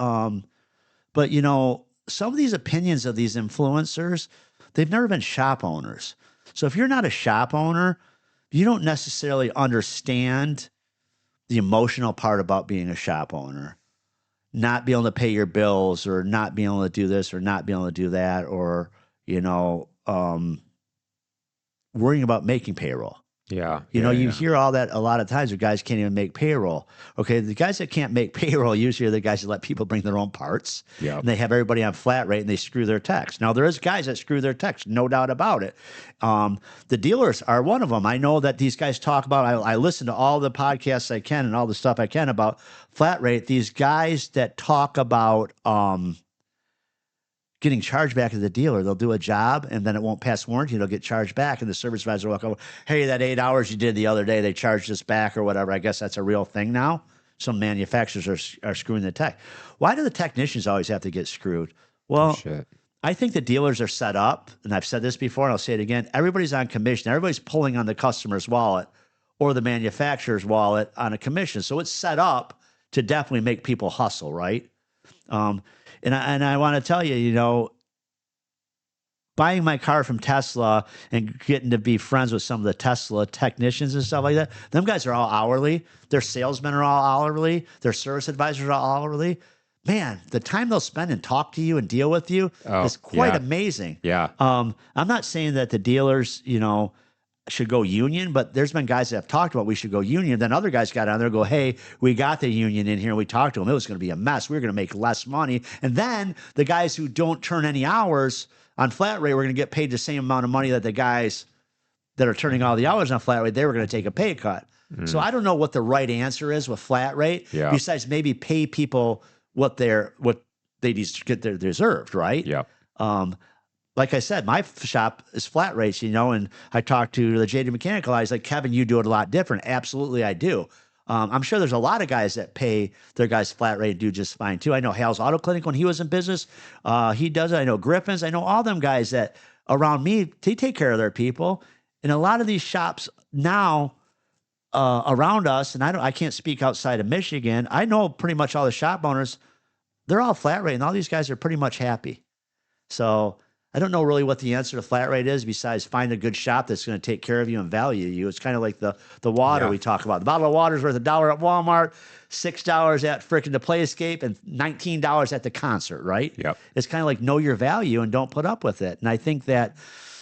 But, you know, some of these opinions of these influencers, they've never been shop owners. So if you're not a shop owner, you don't necessarily understand the emotional part about being a shop owner, not being able to pay your bills or not being able to do this or not being able to do that, or, you know, worrying about making payroll. Yeah. You know, yeah, you yeah. hear all that a lot of times where guys can't even make payroll. Okay, the guys that can't make payroll usually are the guys that let people bring their own parts. Yep. And they have everybody on flat rate and they screw their techs. Now, there is guys that screw their techs, no doubt about it. The dealers are one of them. I know that these guys talk about, I listen to all the podcasts I can and all the stuff I can about flat rate. These guys that talk about getting charged back to the dealer. They'll do a job and then it won't pass warranty. They'll get charged back. And the service advisor will go, hey, that 8 hours you did the other day, they charged us back or whatever. I guess that's a real thing now. Some manufacturers are screwing the tech. Why do the technicians always have to get screwed? Well, Shit. I think the dealers are set up, and I've said this before and I'll say it again. Everybody's on commission. Everybody's pulling on the customer's wallet or the manufacturer's wallet on a commission. So it's set up to definitely make people hustle, right? And I want to tell you, you know, buying my car from Tesla and getting to be friends with some of the Tesla technicians and stuff like that, them guys are all hourly. Their salesmen are all hourly. Their service advisors are all hourly. Man, the time they'll spend and talk to you and deal with you is quite amazing. Yeah. I'm not saying that the dealers, you know, should go union, but there's been guys that have talked about we should go union. Then other guys got on there and go, hey, we got the union in here. And we talked to them. It was going to be a mess. We were going to make less money. And then the guys who don't turn any hours on flat rate were going to get paid the same amount of money that the guys that are turning all the hours on flat rate, they were going to take a pay cut. So I don't know what the right answer is with flat rate, besides maybe pay people what they get their deserved, right? Yeah. Like I said, my shop is flat rates, you know, and I talked to the Jaded Mechanical guys like, Kevin, you do it a lot different. Absolutely, I do. I'm sure there's a lot of guys that pay their guys flat rate and do just fine too. I know Hal's Auto Clinic, when he was in business, he does it. I know Griffin's. I know all them guys that around me, they take care of their people. And a lot of these shops now around us, and I can't speak outside of Michigan, I know pretty much all the shop owners, they're all flat rate, and all these guys are pretty much happy. So I don't know really what the answer to flat rate is besides find a good shop that's going to take care of you and value you. It's kind of like the water we talk about. The bottle of water is worth $1 at Walmart, $6 at frickin' the Playscape, and $19 at the concert, right? Yep. It's kind of like know your value and don't put up with it. And I think that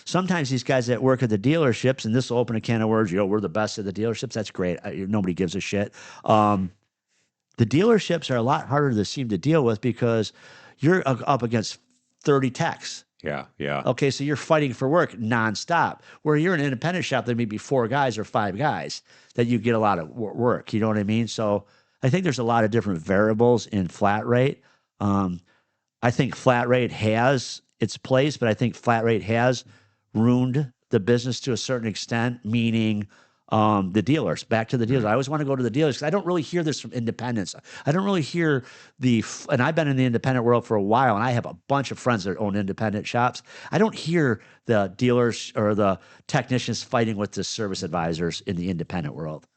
sometimes these guys that work at the dealerships, and this will open a can of words, you know, we're the best at the dealerships. That's great. Nobody gives a shit. The dealerships are a lot harder to seem to deal with because you're up against 30 techs. Yeah. Yeah. Okay, so you're fighting for work nonstop. Where you're an independent shop, there may be 4 guys or 5 guys that you get a lot of work. You know what I mean? So I think there's a lot of different variables in flat rate. I think flat rate has its place, but I think flat rate has ruined the business to a certain extent, meaning the dealers. Back to the dealers. I always want to go to the dealers because I don't really hear this from independents. I don't really hear and I've been in the independent world for a while, and I have a bunch of friends that own independent shops. I don't hear the dealers or the technicians fighting with the service advisors in the independent world.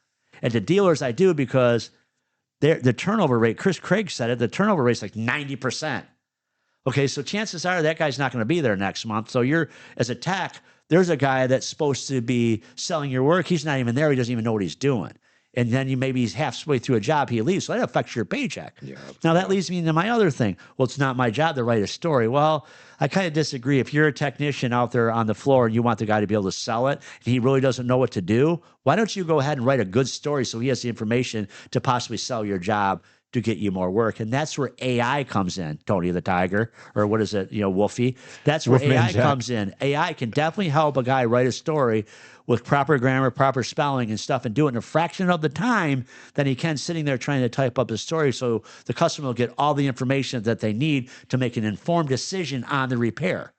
And the dealers I do because the turnover rate, Chris Craig said it, the turnover rate's like 90%. Okay, so chances are that guy's not going to be there next month. So you're, as a tech, there's a guy that's supposed to be selling your work. He's not even there. He doesn't even know what he's doing. And then he's halfway through a job, he leaves. So that affects your paycheck. Yeah. Now that leads me into my other thing. Well, it's not my job to write a story. Well, I kind of disagree. If you're a technician out there on the floor and you want the guy to be able to sell it and he really doesn't know what to do, why don't you go ahead and write a good story so he has the information to possibly sell your job to get you more work? And that's where AI comes in, Tony the Tiger, or what is it, Wolfie? That's where AI comes in. AI can definitely help a guy write a story with proper grammar, proper spelling and stuff, and do it in a fraction of the time than he can sitting there trying to type up a story, so the customer will get all the information that they need to make an informed decision on the repair.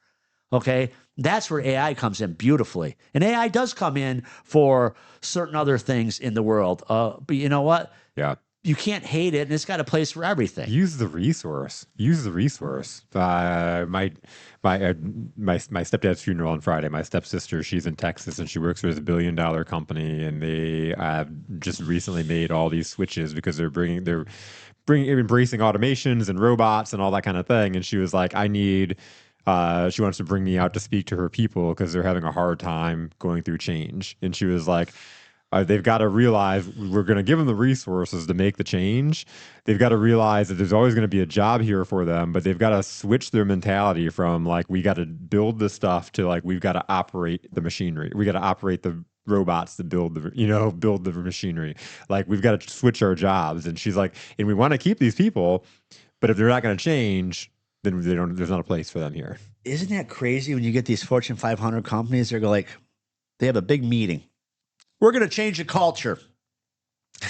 Okay? That's where AI comes in beautifully. And AI does come in for certain other things in the world. But you know what? Yeah. you can't hate it, and it's got a place for everything. Use the resource. Use the resource. My stepdad's funeral on Friday. My stepsister, she's in Texas and she works for this $1 billion company, and they just recently made all these switches because they're embracing automations and robots and all that kind of thing. And she was like, she wants to bring me out to speak to her people because they're having a hard time going through change. And she was like, they've got to realize we're going to give them the resources to make the change. They've got to realize that there's always going to be a job here for them, but they've got to switch their mentality from like, we got to build the stuff to like, we've got to operate the machinery. We got to operate the robots to build the machinery. Like, we've got to switch our jobs. And she's like, and we want to keep these people, but if they're not going to change, then there's not a place for them here. Isn't that crazy when you get these Fortune 500 companies? They're like, they have a big meeting. We're going to change the culture.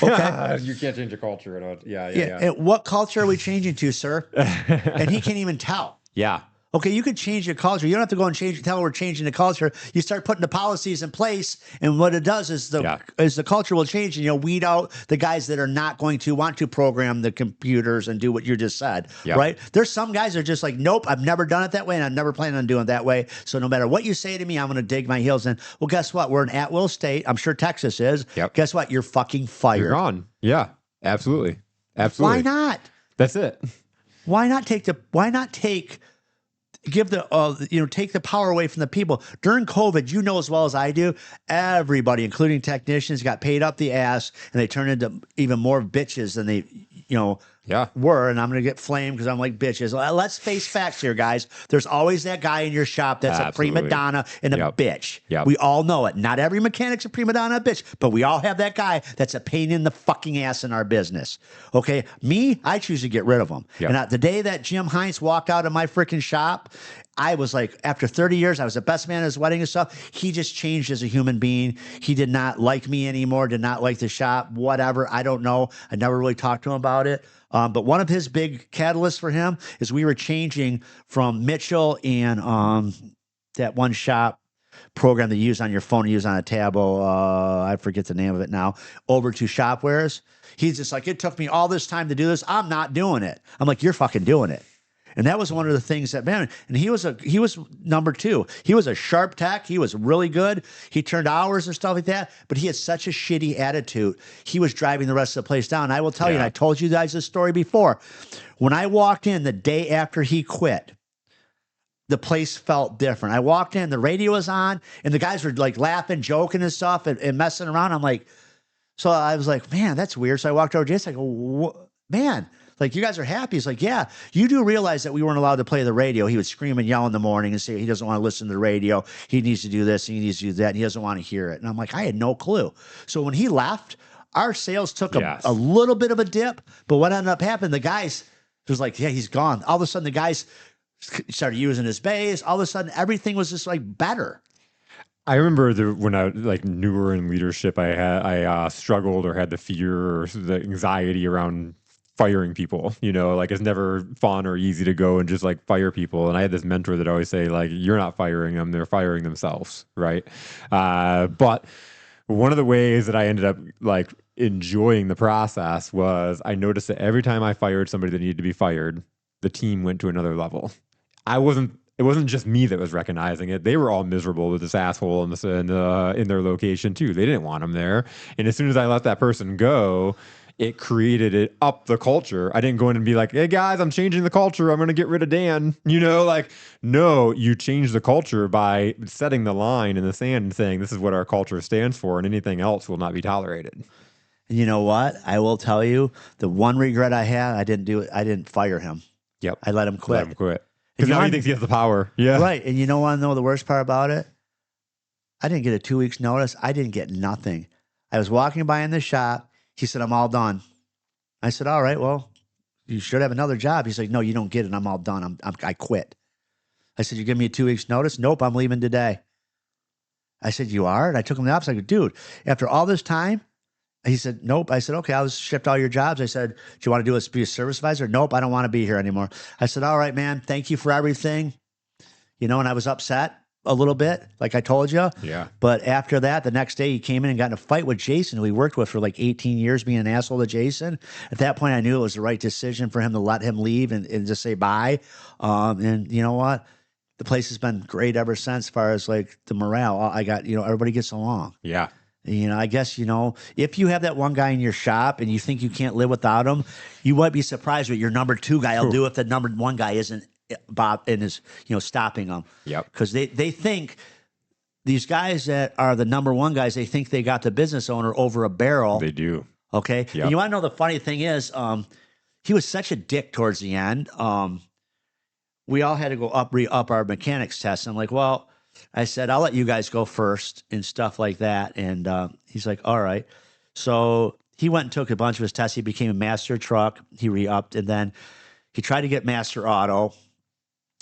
Okay. You can't change a culture. Yeah. And what culture are we changing to, sir? And he can't even tell. Yeah. Okay, you could change your culture. You don't have to go and tell we're changing the culture. You start putting the policies in place, and what it does is the culture will change, and you'll weed out the guys that are not going to want to program the computers and do what you just said, right? There's some guys that are just like, nope, I've never done it that way, and I'm never planning on doing it that way. So no matter what you say to me, I'm going to dig my heels in. Well, guess what? We're an at-will state. I'm sure Texas is. Yep. Guess what? You're fucking fired. You're gone. Yeah, absolutely. Why not? That's it. Give the take the power away from the people. During COVID, you know as well as I do, everybody, including technicians, got paid up the ass, and they turned into even more bitches than they were. And I'm going to get flamed because I'm like bitches. Let's face facts here, guys. There's always that guy in your shop that's a prima donna and a bitch. Yep. We all know it. Not every mechanic's a prima donna, a bitch, but we all have that guy that's a pain in the fucking ass in our business. Okay, me, I choose to get rid of him. Yep. And the day that Jim Heinz walked out of my freaking shop, I was like, after 30 years, I was the best man at his wedding and stuff. He just changed as a human being. He did not like me anymore, did not like the shop, whatever. I don't know. I never really talked to him about it. But one of his big catalysts for him is we were changing from Mitchell and that one shop program that you use on your phone, you use on a tablet, I forget the name of it now, over to Shopwares. He's just like, it took me all this time to do this. I'm not doing it. I'm like, you're fucking doing it. And that was one of the things that, man, and he was number two. He was a sharp tech. He was really good. He turned hours and stuff like that, but he had such a shitty attitude. He was driving the rest of the place down. I will tell you, and I told you guys this story before. When I walked in the day after he quit, the place felt different. I walked in, the radio was on, and the guys were like laughing, joking and stuff and messing around. I'm like, so I was like, man, that's weird. So I walked over to Jason. I go, man, like, you guys are happy. He's like, yeah, you do realize that we weren't allowed to play the radio. He would scream and yell in the morning and say he doesn't want to listen to the radio. He needs to do this and he needs to do that. And he doesn't want to hear it. And I'm like, I had no clue. So when he left, our sales took a little bit of a dip. But what ended up happening, the guys was like, yeah, he's gone. All of a sudden, the guys started using his bass. All of a sudden, everything was just like better. I remember when I like newer in leadership, I struggled or had the fear or the anxiety around firing people, like it's never fun or easy to go and just like fire people. And I had this mentor that always say, like, you're not firing them, they're firing themselves. Right. But one of the ways that I ended up like enjoying the process was I noticed that every time I fired somebody that needed to be fired, the team went to another level. It wasn't just me that was recognizing it. They were all miserable with this asshole in their location too. They didn't want him there. And as soon as I let that person go, it created up the culture. I didn't go in and be like, hey guys, I'm changing the culture. I'm going to get rid of Dan. No, you change the culture by setting the line in the sand and saying, this is what our culture stands for, and anything else will not be tolerated. And you know what? I will tell you, the one regret I had, I didn't do it. I didn't fire him. Yep. I let him quit. Because now he thinks he has the power. Yeah. Right. And you know what? I know the worst part about it? I didn't get a 2 weeks notice. I didn't get nothing. I was walking by in the shop. He said, I'm all done. I said, all right, well, you should have another job. He's like, no, you don't get it. I'm all done. I quit. I said, you give me a 2 weeks notice? Nope, I'm leaving today. I said, you are? And I took him to the office. I go, dude, after all this time? He said, nope. I said, okay, I'll shift all your jobs. I said, do you want to be a service advisor? Nope, I don't want to be here anymore. I said, all right, man, thank you for everything. And I was upset. a little bit, like I told you. Yeah. But after that, the next day he came in and got in a fight with Jason, who he worked with for like 18 years, being an asshole to Jason. At that point, I knew it was the right decision for him to let him leave and just say bye. And you know what? The place has been great ever since, as far as like the morale. I got, everybody gets along. Yeah. I guess, if you have that one guy in your shop and you think you can't live without him, you might be surprised what your number two guy will do if the number one guy isn't Bob and is, stopping them. Yep. Because they think these guys that are the number one guys, they think they got the business owner over a barrel. They do. Okay. Yep. And you want to know the funny thing is, he was such a dick towards the end. We all had to go re-up our mechanics test. I'm like, well, I said, I'll let you guys go first and stuff like that. And he's like, all right. So he went and took a bunch of his tests. He became a master truck. He re-upped, and then he tried to get master auto.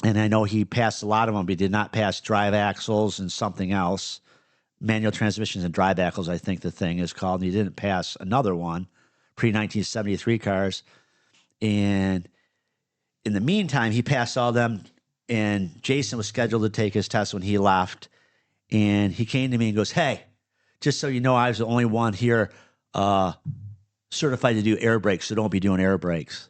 And I know he passed a lot of them, but he did not pass drive axles and something else. Manual transmissions and drive axles, I think the thing is called. And he didn't pass another one, pre-1973 cars. And in the meantime, he passed all them, and Jason was scheduled to take his test when he left. And he came to me and goes, hey, just so you know, I was the only one here certified to do air brakes, so don't be doing air brakes.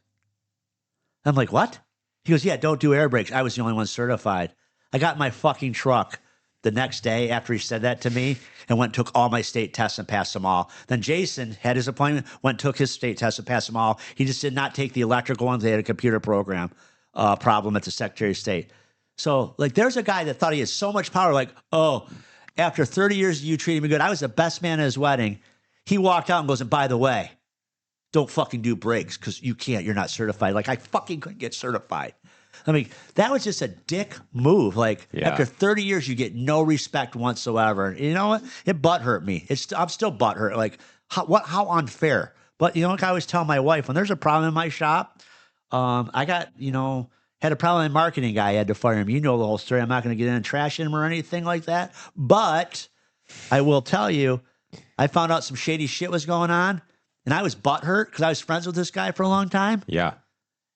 I'm like, what? He goes, yeah, don't do air brakes. I was the only one certified. I got in my fucking truck the next day after he said that to me and went and took all my state tests and passed them all. Then Jason had his appointment, went and took his state tests and passed them all. He just did not take the electrical ones. They had a computer program problem at the Secretary of State. So, like, there's a guy that thought he had so much power, like, oh, after 30 years of you treating me good, I was the best man at his wedding. He walked out and goes, and by the way, don't fucking do brakes because you can't. You're not certified. Like, I fucking couldn't get certified. I mean, that was just a dick move. Like, after 30 years, you get no respect whatsoever. And you know what? It butthurt me. I'm still butthurt. Like, how unfair. But, like I always tell my wife, when there's a problem in my shop, I got, had a problem with a marketing guy. I had to fire him. You know the whole story. I'm not going to get in and trash him or anything like that. But I will tell you, I found out some shady shit was going on. And I was butthurt because I was friends with this guy for a long time. Yeah.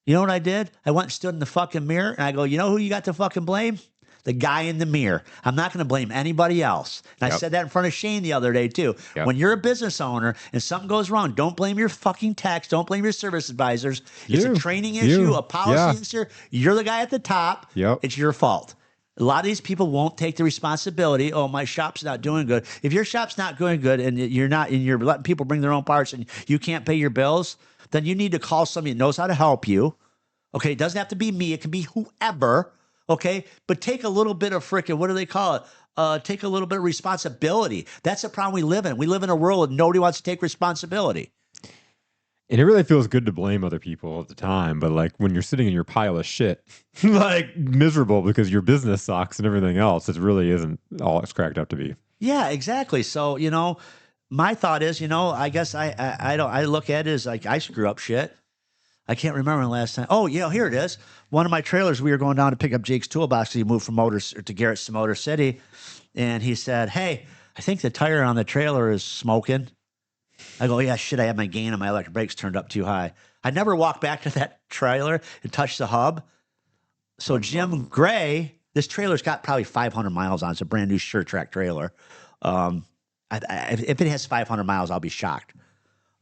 You know what I did? I went and stood in the fucking mirror and I go, you know who you got to fucking blame? The guy in the mirror. I'm not going to blame anybody else. And I said that in front of Shane the other day too. Yep. When you're a business owner and something goes wrong, don't blame your fucking techs. Don't blame your service advisors. It's a training issue, a policy issue. You're the guy at the top. Yep. It's your fault. A lot of these people won't take the responsibility. Oh, my shop's not doing good. If your shop's not doing good and you're letting people bring their own parts and you can't pay your bills, then you need to call somebody that knows how to help you. Okay, it doesn't have to be me. It can be whoever. Okay, but take a little bit of frickin', what do they call it? Take a little bit of responsibility. That's the problem we live in. We live in a world where nobody wants to take responsibility. And it really feels good to blame other people at the time, but like when you're sitting in your pile of shit, like miserable because your business sucks and everything else, it really isn't all it's cracked up to be. Yeah, exactly. So, my thought is, I guess I look at it as like I screw up shit. I can't remember the last time. Oh, here it is. One of my trailers, we were going down to pick up Jake's toolbox. He moved from Garrett's to Motor City. And he said, hey, I think the tire on the trailer is smoking. I go, yeah, shit, I have my gain on my electric brakes turned up too high. I never walked back to that trailer and touched the hub. So Jim Gray, this trailer's got probably 500 miles on it. It's a brand new Sure Track trailer. If it has 500 miles, I'll be shocked.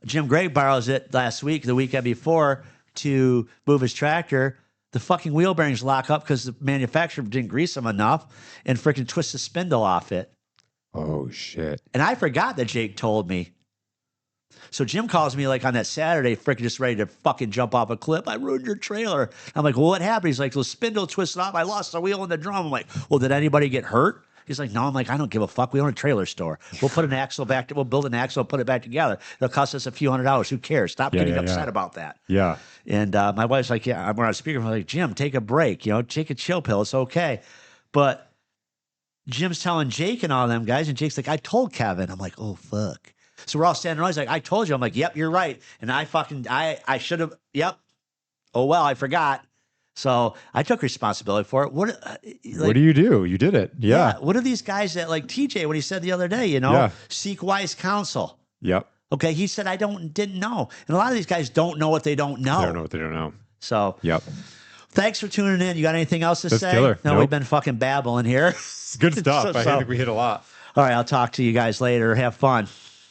Jim Gray borrows it the weekend before, to move his tractor. The fucking wheel bearings lock up because the manufacturer didn't grease them enough and freaking twist the spindle off it. Oh, shit. And I forgot that Jake told me. So Jim calls me like on that Saturday, freaking just ready to fucking jump off a cliff. I ruined your trailer. I'm like, well, what happened? He's like, the spindle twisted off. I lost the wheel in the drum. I'm like, well, did anybody get hurt? He's like, no. I'm like, I don't give a fuck. We own a trailer store. We'll put an axle back. We'll build an axle and put it back together. It'll cost us a few $100s. Who cares? Stop getting upset about that. Yeah. And my wife's like, yeah. When I was speaking, I'm like, Jim, take a break. Take a chill pill. It's okay. But Jim's telling Jake and all them guys, and Jake's like, I told Kevin. I'm like, oh fuck. So we're all standing around. He's like, I told you. I'm like, yep, you're right. And I should have. Yep. Oh well, I forgot. So I took responsibility for it. What do you do? You did it. Yeah. What are these guys that, like TJ, what he said the other day, seek wise counsel. Yep. Okay. He said, didn't know. And a lot of these guys don't know what they don't know. They don't know what they don't know. So, yep. Thanks for tuning in. You got anything else to That's say? killer. No, Nope. we've been fucking babbling here. Good stuff. So- I think we hit a lot. All right, I'll talk to you guys later. Have fun.